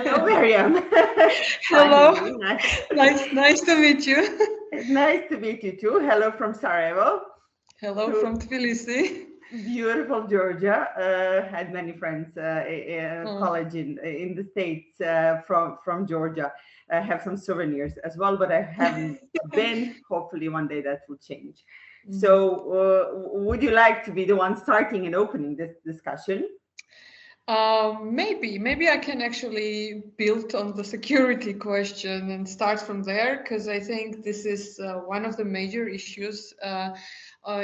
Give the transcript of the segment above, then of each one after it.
Hello, Mariam. Hello. Nice. Nice to meet you. Nice to meet you too. Hello from Sarajevo. Hello from Tbilisi. Beautiful Georgia. Had many friends college in the States from Georgia. I have some souvenirs as well, but I haven't been. Hopefully one day that will change. So would you like to be the one starting and opening this discussion? Maybe I can actually build on the security question and start from there, because I think this is one of the major issues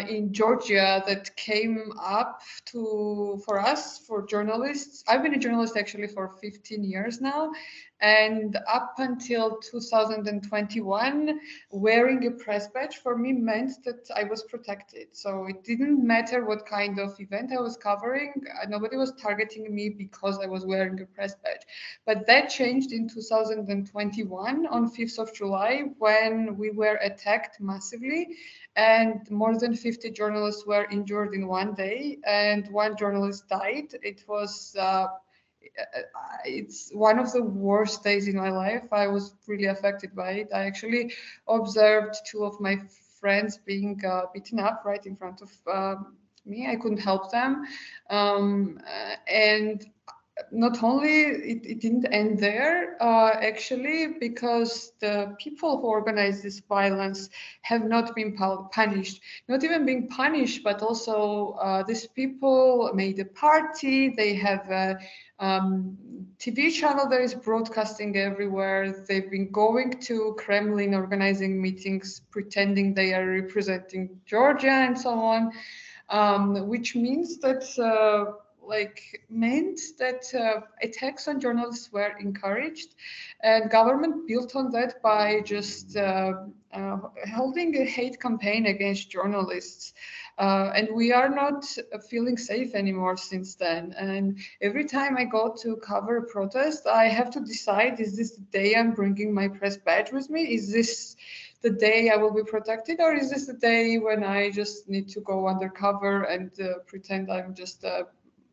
in Georgia that came up for us, for journalists. I've been a journalist actually for 15 years now, and up until 2021, wearing a press badge for me meant that I was protected. So it didn't matter what kind of event I was covering. Nobody was targeting me because I was wearing a press badge. But that changed in 2021 on 5th of July when we were attacked massively, and more than 50 journalists were injured in one day, and one journalist died. It's one of the worst days in my life. I was really affected by it. I actually observed two of my friends being beaten up right in front of me. I couldn't help them. And not only it didn't end there, actually, because the people who organized this violence have not been punished. Not even being punished, but also these people made a party. They have a TV channel that is broadcasting everywhere. They've been going to Kremlin, organizing meetings, pretending they are representing Georgia and so on, which means that meant that attacks on journalists were encouraged, and government built on that by just holding a hate campaign against journalists. And we are not feeling safe anymore since then. And every time I go to cover a protest, I have to decide, is this the day I'm bringing my press badge with me? Is this the day I will be protected? Or is this the day when I just need to go undercover and pretend I'm just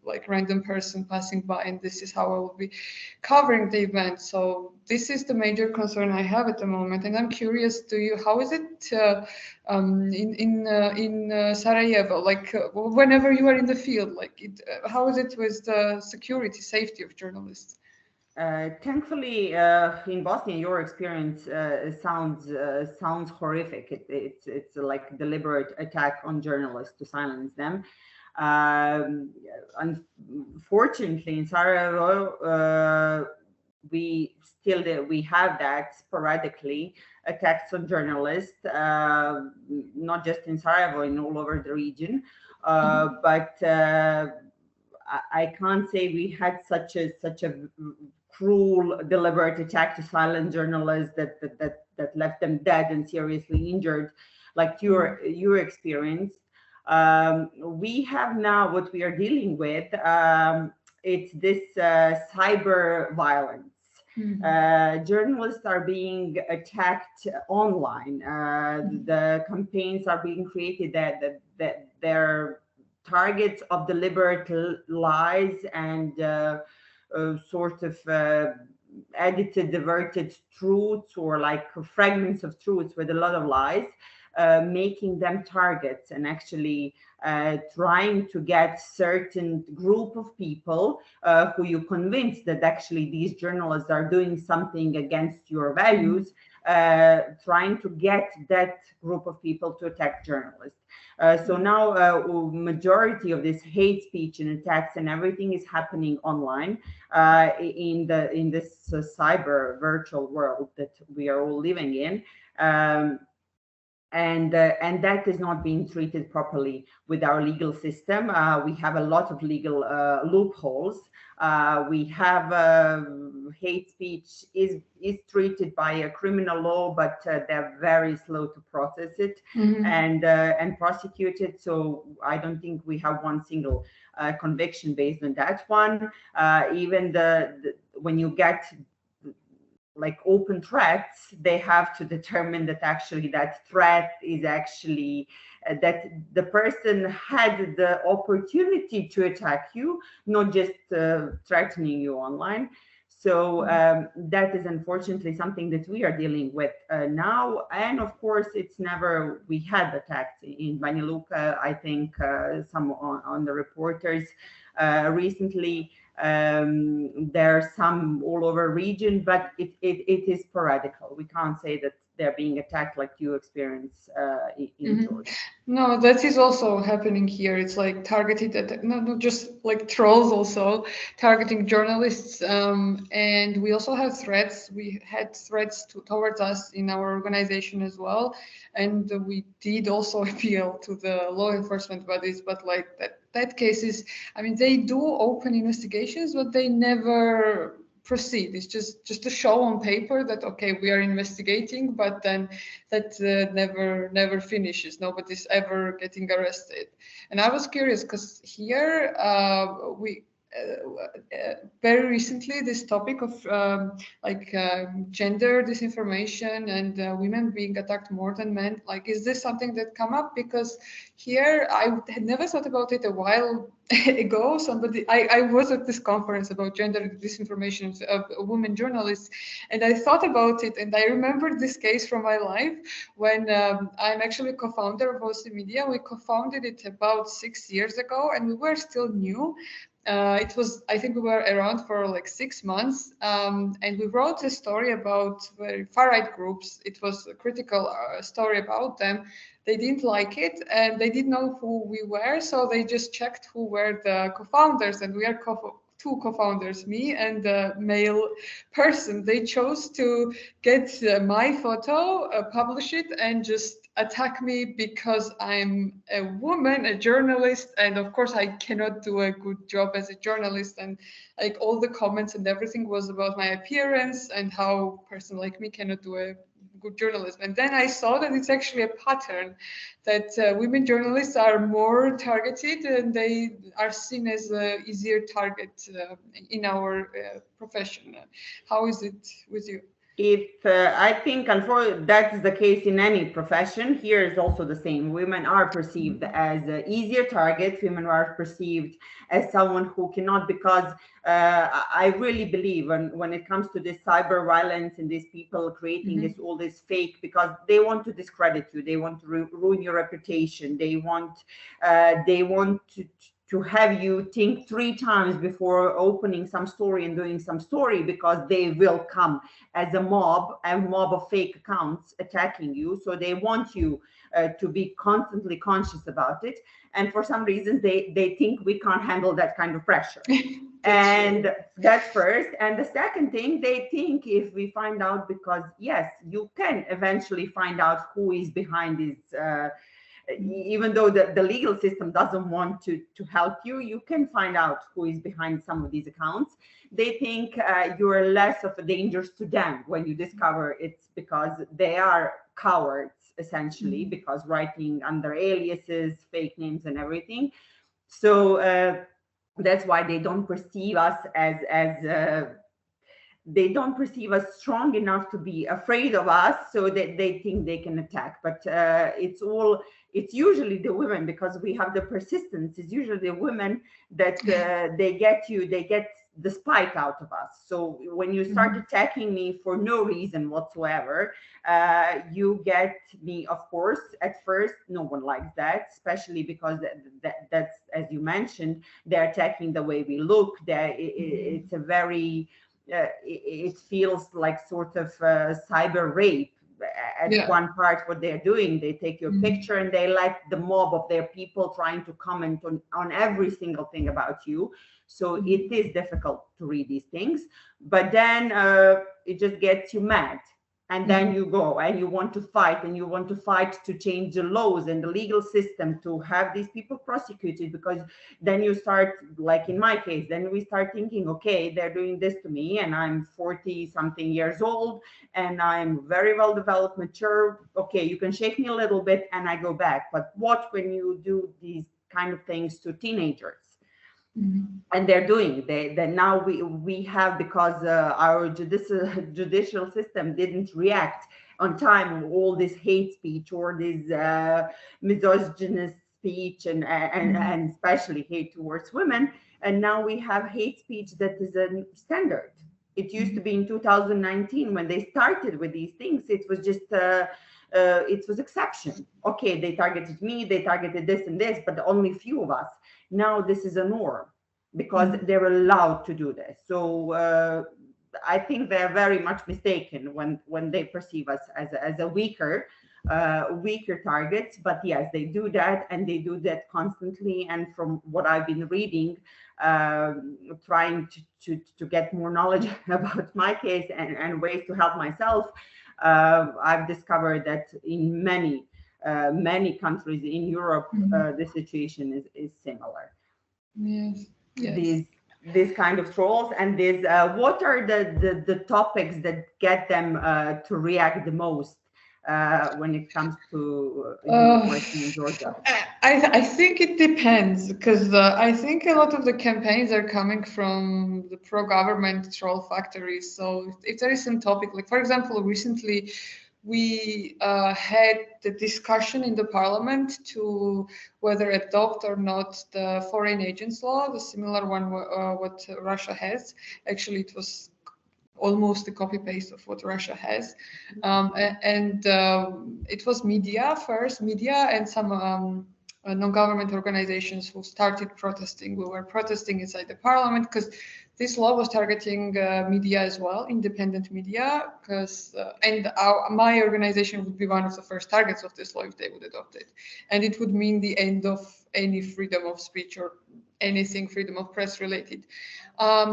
like random person passing by, and this is how I will be covering the event? So this is the major concern I have at the moment, and I'm curious, how is it in Sarajevo? Like whenever you are in the field, how is it with the security, safety of journalists? Thankfully, in Bosnia, your experience sounds horrific. It's like deliberate attack on journalists to silence them. Unfortunately, in Sarajevo, we have that sporadically, attacks on journalists, not just in Sarajevo, in all over the region. But I can't say we had such a cruel, deliberate attack to silence journalists that left them dead and seriously injured, like your experience. We have now what we are dealing with. It's this cyber violence. Journalists are being attacked online. The campaigns are being created that they're targets of deliberate lies and sort of edited, diverted truths, or like fragments of truths with a lot of lies. Making them targets and actually trying to get certain group of people who you convince that actually these journalists are doing something against your values, trying to get that group of people to attack journalists. So now majority of this hate speech and attacks and everything is happening online in this cyber virtual world that we are all living in. And that is not being treated properly with our legal system. We have a lot of legal loopholes. We have hate speech is treated by a criminal law, but they're very slow to process it and prosecute it. So I don't think we have one single conviction based on that one. Even when you get like open threats, they have to determine that actually that threat is actually that the person had the opportunity to attack you, not just threatening you online. So that is unfortunately something that we are dealing with now. And of course, we had attacks in Banja Luka, I think some on the reporters recently. There are some all over region, but it is sporadical. We can't say that they're being attacked like you experience in Georgia. No, that is also happening here. It's like targeted, not just like trolls, also targeting journalists. And we also have threats. We had threats towards us in our organization as well. And we did also appeal to the law enforcement bodies, but like that case is, I mean, they do open investigations, but they never proceed. It's just a show on paper that, okay, we are investigating, but then that never finishes. Nobody's ever getting arrested. And I was curious because here we very recently this topic of gender disinformation and women being attacked more than men, like, is this something that come up? Because here I had never thought about it a while ago. I was at this conference about gender disinformation of women journalists, and I thought about it, and I remembered this case from my life when I'm actually a co-founder of OC Media. We co-founded it about 6 years ago, and we were still new. It was, I think we were around for like 6 months, and we wrote a story about very far-right groups. It was a critical story about them. They didn't like it, and they didn't know who we were, so they just checked who were the co-founders, and we are two co-founders, me and a male person. They chose to get my photo, publish it, and just attack me because I'm a woman, a journalist, and of course I cannot do a good job as a journalist. And like all the comments and everything was about my appearance and how a person like me cannot do a good journalism. And then I saw that it's actually a pattern that women journalists are more targeted and they are seen as an easier target in our profession. How is it with you? I think that is the case in any profession. Here is also the same. Women are perceived as easier targets. Women are perceived as someone who cannot, because I really believe when it comes to this cyber violence and these people creating all this fake, because they want to discredit you, they want to ruin your reputation, they want to have you think 3 times before opening some story and doing some story, because they will come as a mob of fake accounts attacking you. So they want you to be constantly conscious about it. And for some reason, they think we can't handle that kind of pressure. And that's first. And the second thing, they think if we find out, because yes, you can eventually find out who is behind this, even though the legal system doesn't want to help you, you can find out who is behind some of these accounts. They think you're less of a danger to them when you discover it's because they are cowards, essentially, because writing under aliases, fake names and everything. So that's why they don't perceive us they don't perceive us strong enough to be afraid of us, so that they think they can attack. But it's usually the women, because we have the persistence. It's usually the women that they get the spite out of us. So when you start attacking me for no reason whatsoever, you get me. Of course, at first, no one likes that, especially because that's, as you mentioned, they're attacking the way we look. It's a very it feels like sort of cyber rape. At one part, what they're doing, they take your picture and they let the mob of their people trying to comment on every single thing about you. So it is difficult to read these things, but then it just gets you mad. And then you go and you want to fight, and you want to fight to change the laws and the legal system to have these people prosecuted, because then you start, like in my case, then we start thinking, okay, they're doing this to me and I'm 40 something years old and I'm very well developed, mature. Okay, you can shake me a little bit and I go back. But what when you do these kind of things to teenagers? And they're doing that now we have, because our judicial system didn't react on time, all this hate speech or this misogynist speech and especially hate towards women, and now we have hate speech that is a standard. It used to be in 2019 when they started with these things. It was just it was exception. Okay, they targeted me, they targeted this and this, but only few of us. Now this is a norm because they're allowed to do this. So I think they're very much mistaken when they perceive us as a weaker targets. But yes, they do that, and they do that constantly. And from what I've been reading, trying to get more knowledge about my case and ways to help myself, I've discovered that in many countries in Europe, the situation is similar. Yes. These kind of trolls, and these what are the topics that get them to react the most when it comes to working in Georgia? I think it depends, because I think a lot of the campaigns are coming from the pro-government troll factories. So if there is some topic, like for example, recently we had the discussion in the parliament to whether adopt or not the foreign agents law, the similar one what Russia has. Actually, it was almost a copy-paste of what Russia has. It was media and some non-government organizations who started protesting. We were protesting inside the parliament because this law was targeting media as well, independent media, because my organization would be one of the first targets of this law if they would adopt it. And it would mean the end of any freedom of speech or anything freedom of press related.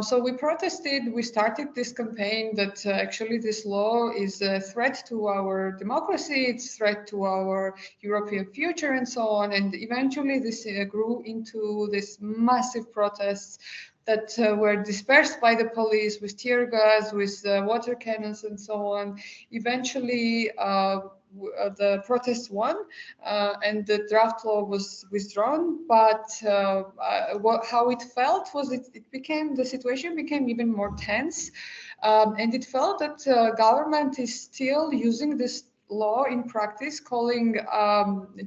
So we protested, we started this campaign that actually this law is a threat to our democracy, it's a threat to our European future and so on. And eventually this grew into this massive protests that were dispersed by the police with tear gas, with water cannons and so on. Eventually, the protests won and the draft law was withdrawn. But how it felt was the situation became even more tense. And it felt that government is still using this law in practice, calling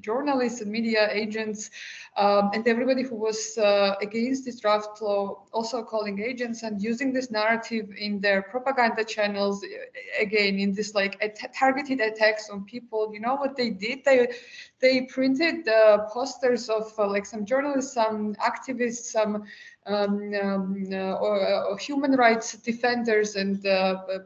journalists and media agents and everybody who was against this draft law also calling agents, and using this narrative in their propaganda channels, again in this like targeted attacks on people. You know what they did? They printed posters of like some journalists, some activists, some or human rights defenders, and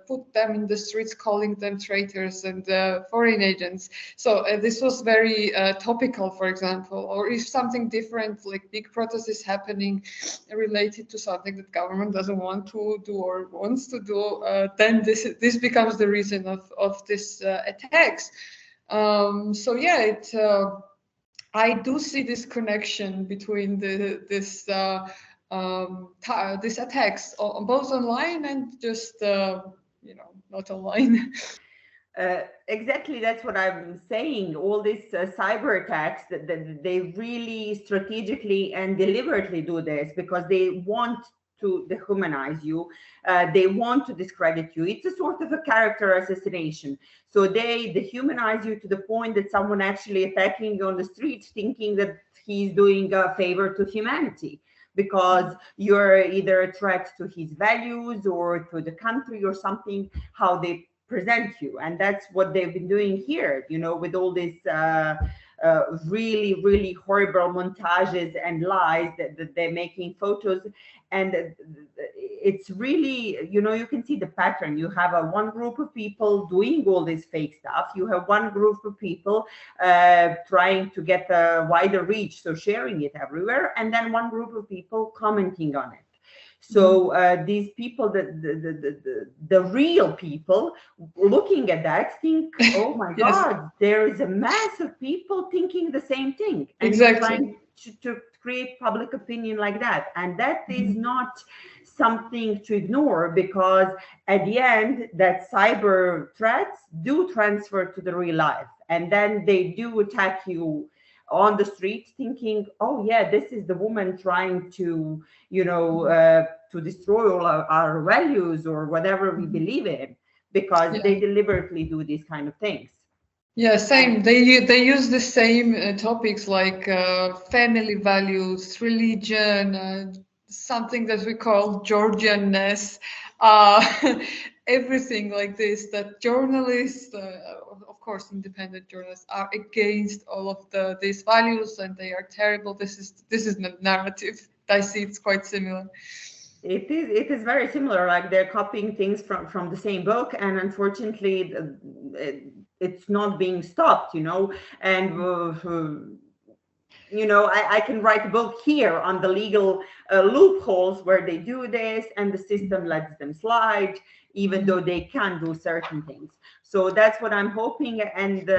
put them in the streets calling them traitors and foreign agents. So this was very topical, for example. Or if something different, like big protest is happening related to something that government doesn't want to do or wants to do, then this becomes the reason of this attacks. So yeah, I do see this connection between this attacks both online and just not online. Exactly, that's what I'm saying. All these cyber attacks, that they really strategically and deliberately do this because they want to dehumanize you. They want to discredit you. It's a sort of a character assassination. So they dehumanize you to the point that someone actually attacking you on the streets thinking that he's doing a favor to humanity, because you're either a threat to his values or to the country or something, how they present you. And that's what they've been doing here, with all these really, really horrible montages and lies that they're making photos. And it's really, you can see the pattern. You have one group of people doing all this fake stuff. You have one group of people trying to get a wider reach, so sharing it everywhere. And then one group of people commenting on it. So these people, the real people looking at that think, oh my God, there is a mass of people thinking the same thing. And trying to create public opinion like that. And that is not something to ignore, because at the end, that cyber threats do transfer to the real life. And then they do attack you on the street thinking, oh yeah, this is the woman trying to, to destroy all our values or whatever we believe in, because they deliberately do these kind of things. Yeah, same. They use the same topics like family values, religion, something that we call Georgianness, everything like this, that journalists, of course, independent journalists, are against all of these values and they are terrible. This is the narrative. I see it's quite similar. It is very similar, like they're copying things from the same book, and unfortunately it's not being stopped, and I can write a book here on the legal loopholes where they do this and the system lets them slide, even though they can do certain things. So that's what I'm hoping, and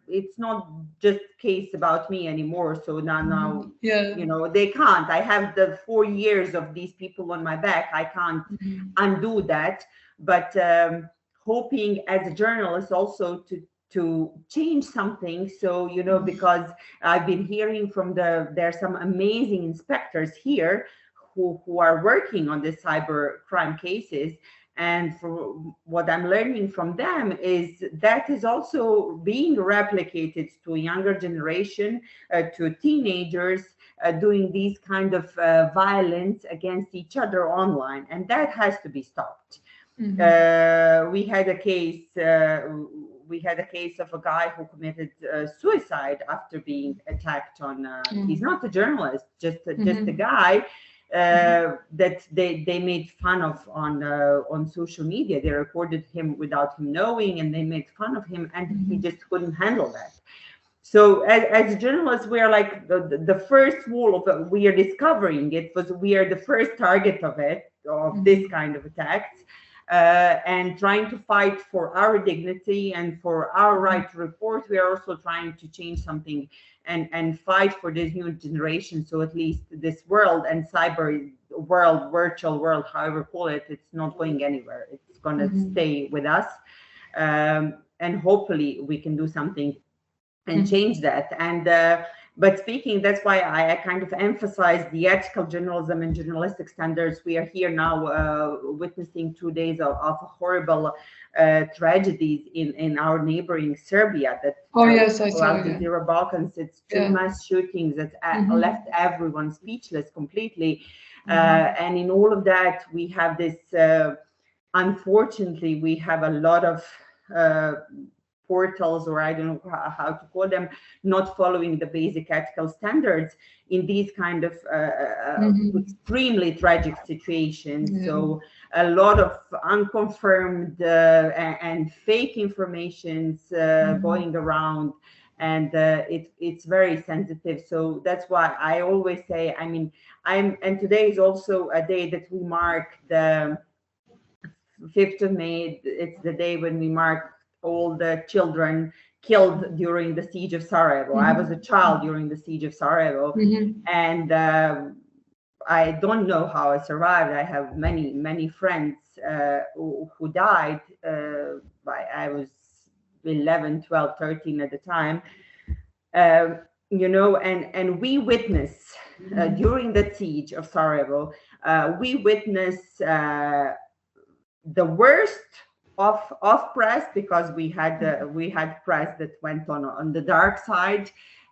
it's not just a case about me anymore. So now they can't. I have the 4 years of these people on my back. I can't undo that, but hoping as a journalist also to change something. So, because I've been hearing from there's some amazing inspectors here who are working on the cyber crime cases. And for what I'm learning from them is that is also being replicated to a younger generation, to teenagers doing these kind of violence against each other online. And that has to be stopped. We had a case of a guy who committed suicide after being attacked on. He's not a journalist, just a guy that they made fun of on social media. They recorded him without him knowing, and they made fun of him, and he just couldn't handle that. So as journalists, we are like the first wall of it. We are discovering it, but we are the first target of this kind of attacks. And trying to fight for our dignity and for our right to report. We are also trying to change something and fight for this new generation. So at least this world and cyber world, virtual world, however you call it, it's not going anywhere. It's going to stay with us. And hopefully we can do something and change that. And but speaking, that's why I kind of emphasize the ethical journalism and journalistic standards. We are here now witnessing 2 days of horrible tragedies in our neighboring Serbia. That yes, I saw the Jazeera Balkans. It's two mass shootings that left everyone speechless completely. And in all of that, we have this. Unfortunately, we have a lot of portals, or I don't know how to call them, not following the basic ethical standards in these kind of extremely tragic situations. So a lot of unconfirmed and fake informations going around, and it's very sensitive. So that's why I always say, and today is also a day that we mark the 5th of May. It's the day when we mark all the children killed during the siege of Sarajevo. I was a child during the siege of Sarajevo, and I don't know how I survived. I have many friends who died. I was 11, 12, 13 at the time, and we witness during the siege of Sarajevo, we witness the worst of press, because we had press that went on the dark side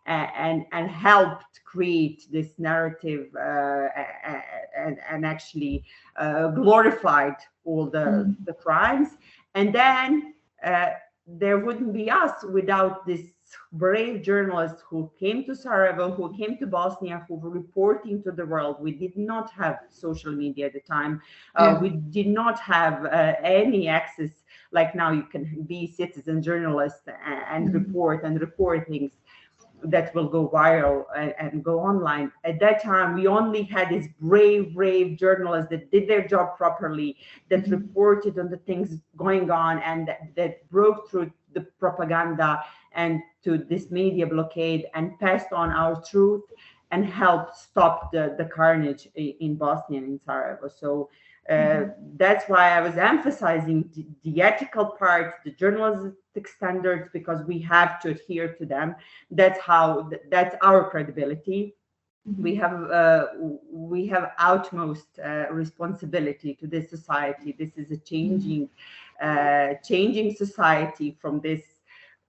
and helped create this narrative and actually glorified all the crimes. And then there wouldn't be us without this brave journalists who came to Sarajevo, who came to Bosnia, who were reporting to the world. We did not have social media at the time. We did not have any access like now. You can be citizen journalist and report things that will go viral and go online. At that time, we only had these brave journalists that did their job properly, that reported on the things going on, and that broke through the propaganda and to this media blockade and passed on our truth and helped stop the carnage in Bosnia and in Sarajevo. So that's why I was emphasizing the ethical part, the journalistic standards, because we have to adhere to them. That's our credibility. We have utmost responsibility to this society. This is a changing society from this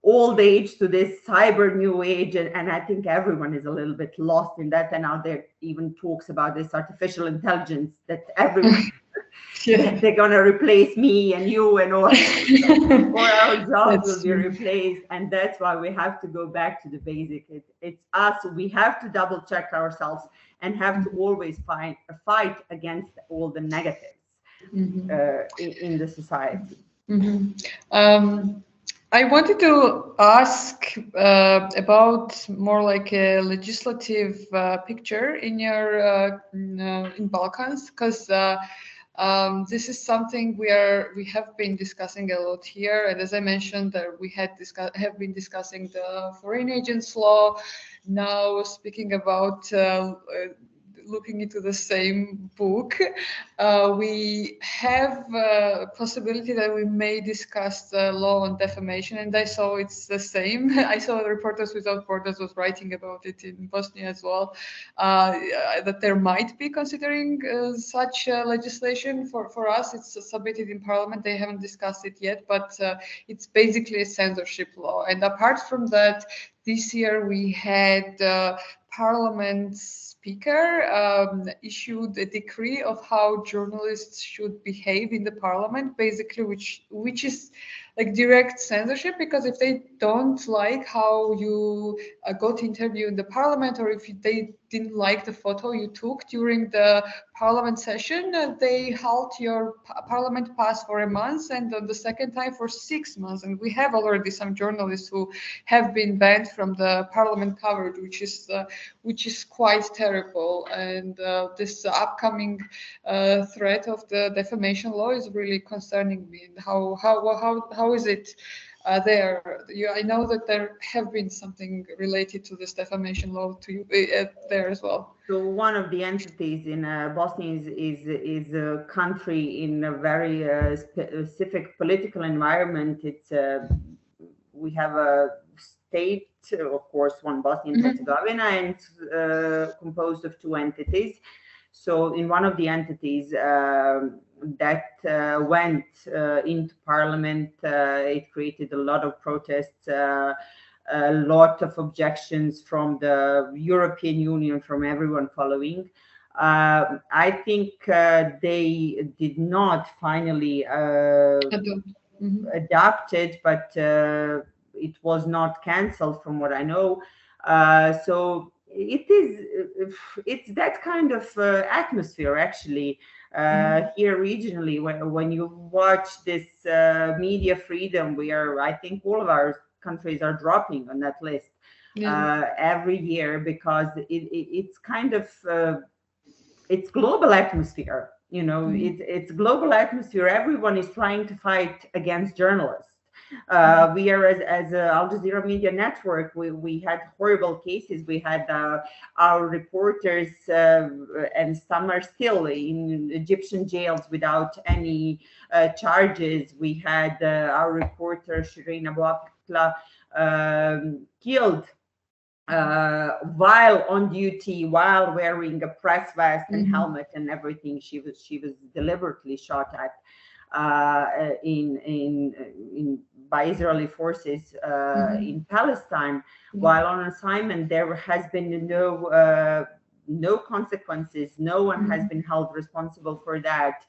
old age to this cyber new age, and I think everyone is a little bit lost in that. And now there even talks about this artificial intelligence that everyone they're gonna replace me and you and all, or our jobs will be replaced. And that's why we have to go back to the basic. It's us. We have to double check ourselves and have to always fight against all the negatives in the society. I wanted to ask about more like a legislative picture in your in Balkans, because this is something we have been discussing a lot here, and as I mentioned, we have been discussing the foreign agents law. Now speaking about looking into the same book, we have a possibility that we may discuss the law on defamation, and I saw it's the same. I saw Reporters Without Borders was writing about it in Bosnia as well, that there might be considering such legislation. For us, it's submitted in Parliament. They haven't discussed it yet, but it's basically a censorship law. And apart from that, this year we had Parliament Speaker issued a decree of how journalists should behave in the Parliament, basically, which is like direct censorship, because if they don't like how you got interviewed in the Parliament, or if they didn't like the photo you took during the Parliament session, they halt your Parliament pass for a month, and on the second time for 6 months. And we have already some journalists who have been banned from the Parliament coverage, which is quite terrible. And this upcoming threat of the defamation law is really concerning me. And how is it there? I know that there have been something related to this defamation law to you there as well. So one of the entities in Bosnia is a country in a very specific political environment. It's we have a state, of course, one Bosnia and Herzegovina, and composed of two entities. So in one of the entities that went into Parliament, it created a lot of protests, a lot of objections from the European Union, from everyone following. I think they did not finally adopt it, but it was not cancelled from what I know. So it's that kind of atmosphere actually here regionally. When you watch this media freedom, I think all of our countries are dropping on that list every year, because it's kind of it's global atmosphere, it's global atmosphere. Everyone is trying to fight against journalists. We are as Al Jazeera Media Network, we had horrible cases. We had our reporters, and some are still in Egyptian jails without any charges. We had our reporter Shireen Abu Akla killed while on duty, while wearing a press vest and helmet and everything. She was deliberately shot at by Israeli forces in Palestine while on assignment. There has been no consequences. No one has been held responsible for that.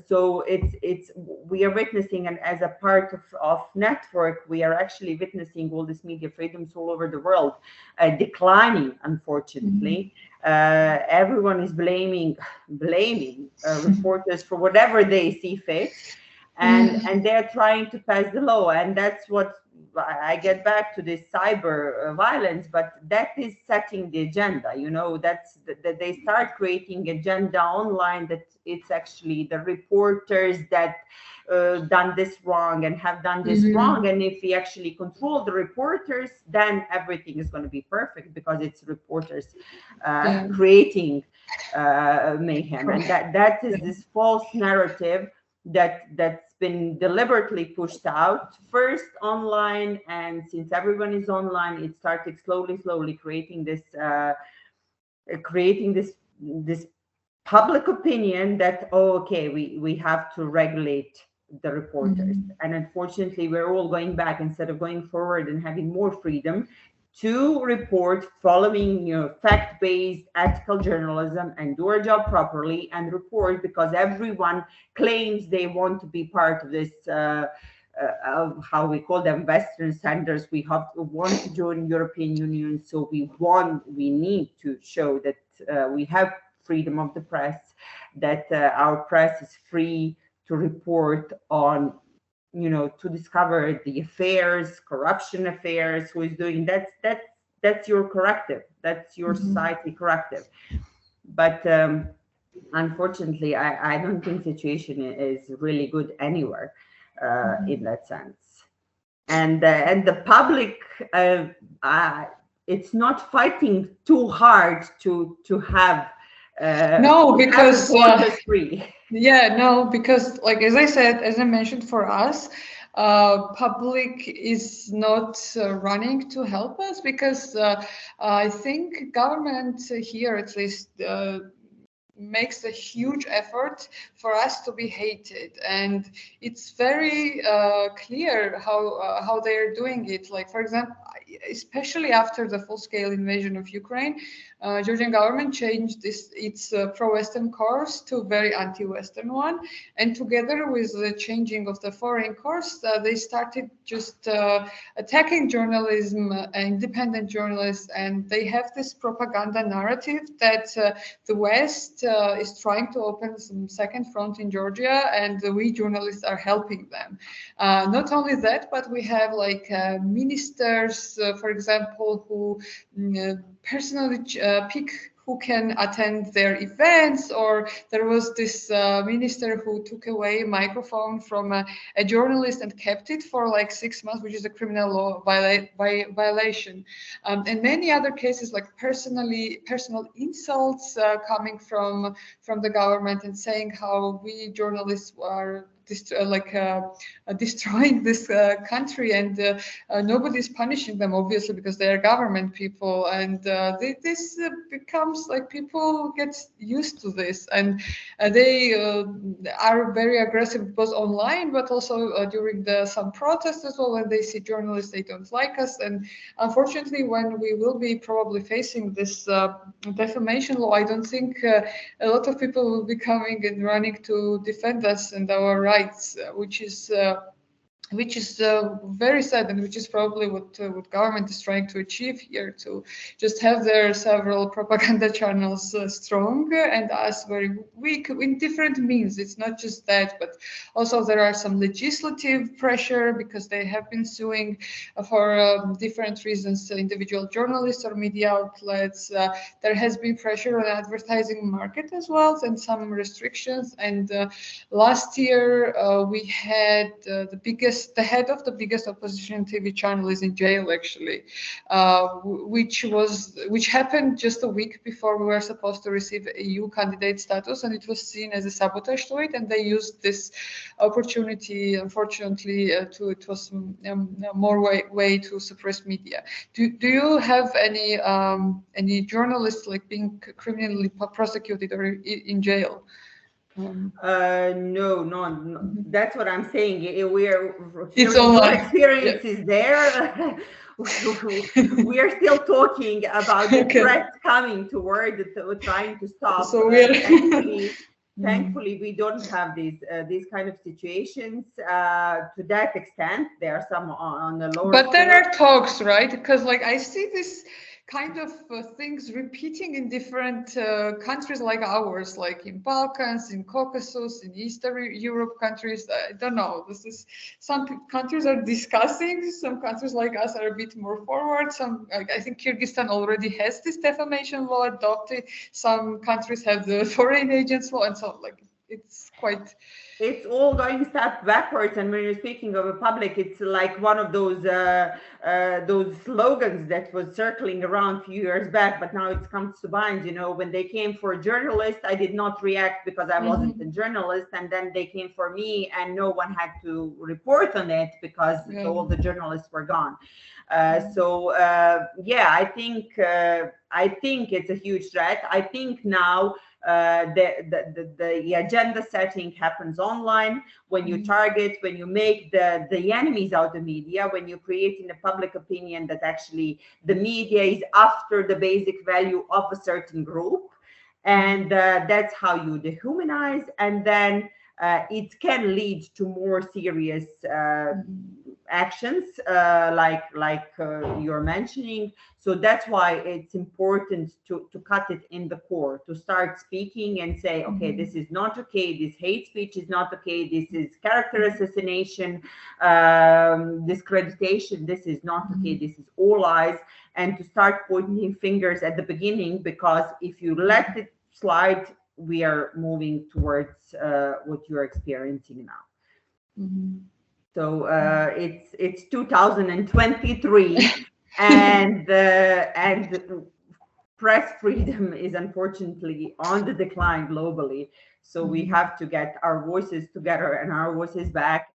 So we are witnessing, and as a part of network, we are actually witnessing all these media freedoms all over the world declining, unfortunately. Everyone is blaming reporters for whatever they see fit, and they're trying to pass the law. And that's what I get back to, this cyber violence, but that is setting the agenda. That's that they start creating agenda online, that it's actually the reporters that done this wrong and have done this wrong. And if we actually control the reporters, then everything is going to be perfect, because it's reporters creating mayhem. And that is this false narrative that's been deliberately pushed out first online, and since everyone is online, it started slowly creating this public opinion that we have to regulate the reporters. And unfortunately, we're all going back instead of going forward and having more freedom to report following, fact-based ethical journalism and do our job properly and report, because everyone claims they want to be part of this, how we call them, Western standards. We want to join European Union, so we need to show that we have freedom of the press, that our press is free to report on, to discover the affairs, corruption affairs, who is doing that's your corrective, that's your society corrective. But unfortunately, I don't think situation is really good anywhere in that sense. And the public, it's not fighting too hard to have no, because free. Yeah, no, because like as I mentioned, for us, public is not running to help us, because I think government here at least makes a huge effort for us to be hated, and it's very clear how they're doing it. Like, for example, especially after the full-scale invasion of Ukraine, Georgian government changed its pro-Western course to very anti-Western one, and together with the changing of the foreign course, they started just attacking journalism, independent journalists, and they have this propaganda narrative that the West is trying to open some second front in Georgia, and we journalists are helping them. Not only that, but we have like ministers, for example, who personally pick who can attend their events, or there was this minister who took away a microphone from a journalist and kept it for like 6 months, which is a criminal law violation. And many other cases, like personal insults coming from the government, and saying how we journalists are destroying this country, and nobody's punishing them, obviously, because they are government people, and this becomes like people get used to this, and they are very aggressive, both online but also during some protests as well. When they see journalists, they don't like us, and unfortunately, when we will be probably facing this defamation law, I don't think a lot of people will be coming and running to defend us and our rights, which is very sad, and which is probably what government is trying to achieve here, to just have their several propaganda channels strong and us very weak in different means. It's not just that, but also there are some legislative pressure, because they have been suing for different reasons individual journalists or media outlets. There has been pressure on advertising market as well, and some restrictions. And last year we had the head of the biggest opposition TV channel is in jail, actually, which happened just a week before we were supposed to receive EU candidate status, and it was seen as a sabotage to it, and they used this opportunity, unfortunately, it was more way to suppress media. Do you have any journalists like being criminally prosecuted or in jail? No, that's what I'm saying. It's online. Experience is there. We are still talking about the threats coming toward trying to stop. So thankfully, we don't have these kind of situations to that extent. There are some on the lower. But there are talks, right? Because like I see this kind of things repeating in different countries like ours, like in Balkans, in Caucasus, in Eastern Europe countries. I don't know. Some countries are discussing. Some countries like us are a bit more forward. I think Kyrgyzstan already has this defamation law adopted. Some countries have the foreign agents law, and so like it's quite. It's all going step backwards, and when you're speaking of a public, it's like one of those slogans that was circling around a few years back, but now it comes to mind. When they came for a journalist, I did not react because I wasn't a journalist, and then they came for me, and no one had to report on it because all the journalists were gone. I think it's a huge threat. I think now The agenda setting happens online. When you target, when you make the enemies out of media, when you create in the public opinion that actually the media is after the basic value of a certain group, and that's how you dehumanize, and then it can lead to more serious actions like you're mentioning. So that's why it's important to cut it in the core, to start speaking and say, okay, this is not okay, this hate speech is not okay, this is character assassination, discreditation, this is not okay, this is all lies, and to start pointing fingers at the beginning, because if you let it slide, we are moving towards what you're experiencing now. So it's 2023, and press freedom is unfortunately on the decline globally. So we have to get our voices together and our voices back.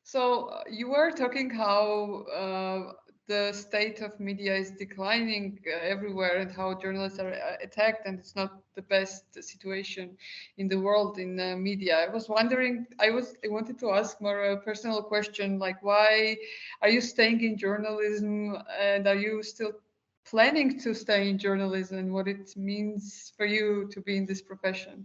So you were talking how the state of media is declining everywhere, and how journalists are attacked, and it's not the best situation in the world in media. I was wondering, I wanted to ask more a personal question, like, why are you staying in journalism, and are you still planning to stay in journalism, and what it means for you to be in this profession?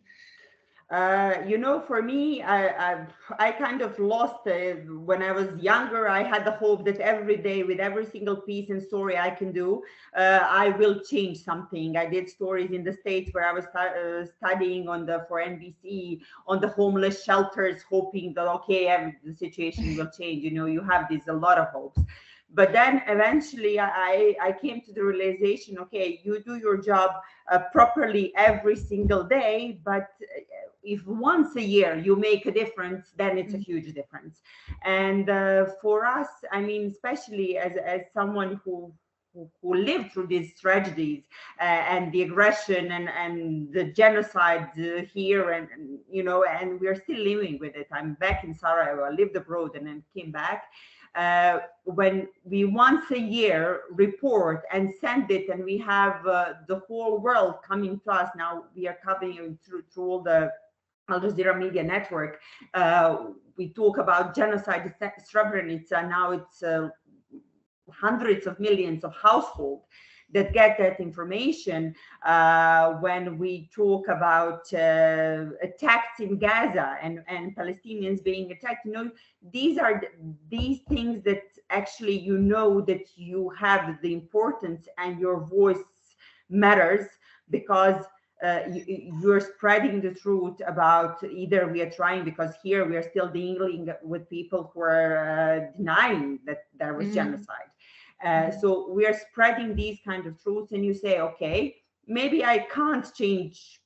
For me, I kind of lost when I was younger. I had the hope that every day, with every single piece and story I can do, I will change something. I did stories in the States where I was studying for NBC on the homeless shelters, hoping that, okay, the situation will change. You have a lot of hopes. But then eventually I came to the realization, okay, you do your job properly every single day, but if once a year you make a difference, then it's a huge difference. And for us, I mean, especially as someone who lived through these tragedies and the aggression and the genocide here, and and we're still living with it. I'm back in Sarajevo. I lived abroad and then came back. When we once a year report and send it, and we have the whole world coming to us. Now we are covering through all the Al Jazeera media network. We talk about genocide in Srebrenica. Now it's hundreds of millions of households that get that information. When we talk about attacks in Gaza and Palestinians being attacked, these are these things that actually that you have the importance and your voice matters, because you're spreading the truth about, either we are trying, because here we are still dealing with people who are denying that there was genocide. So we are spreading these kind of truths, and you say, okay, maybe I can't change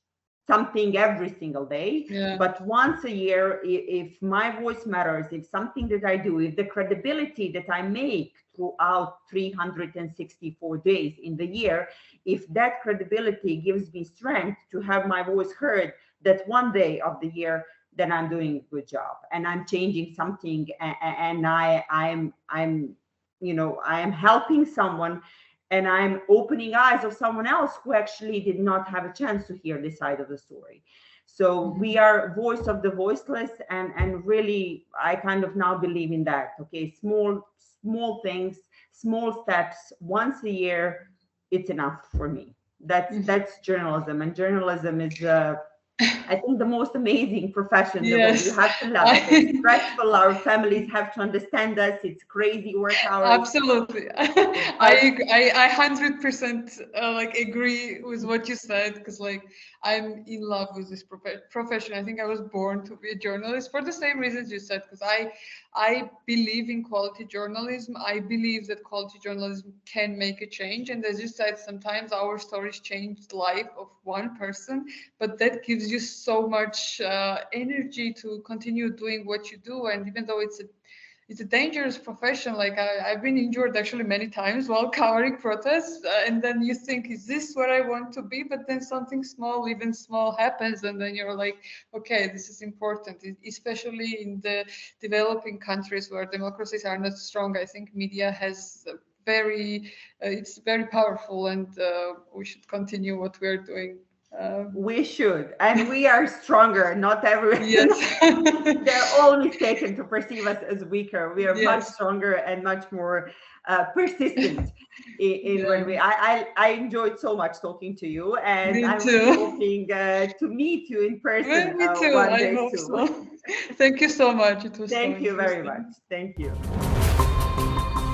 something every single day, but once a year, if my voice matters, if something that I do, if the credibility that I make throughout 364 days in the year, if that credibility gives me strength to have my voice heard, that one day of the year, then I'm doing a good job and I'm changing something, and I am helping someone, and I'm opening eyes of someone else who actually did not have a chance to hear this side of the story. So we are voice of the voiceless, and really, I kind of now believe in that. Okay, small things, small steps, once a year, it's enough for me. That's journalism, and journalism is I think the most amazing profession. Yes. You have to love it. It's stressful. Our families have to understand us. It's crazy work hours. Absolutely. I 100% agree with what you said, because I'm in love with this profession. I think I was born to be a journalist for the same reasons you said, because I believe in quality journalism. I believe that quality journalism can make a change. And as you said, sometimes our stories change the life of one person, but that gives you so much energy to continue doing what you do. And even though it's a dangerous profession, I've been injured actually many times while covering protests, and then you think, is this what I want to be? But then something small, even small, happens, and then you're like, okay, this is important, especially in the developing countries where democracies are not strong. I think media has it's very powerful, and we should continue what we're doing. We should, and we are stronger. Not everyone. Yes. They're all mistaken to perceive us as weaker. We are much stronger and much more persistent in when we. I enjoyed so much talking to you, and I'm hoping to meet you in person. Me too. One I day hope soon. so. Thank you so much. It was Thank so you very interesting. much. Thank you.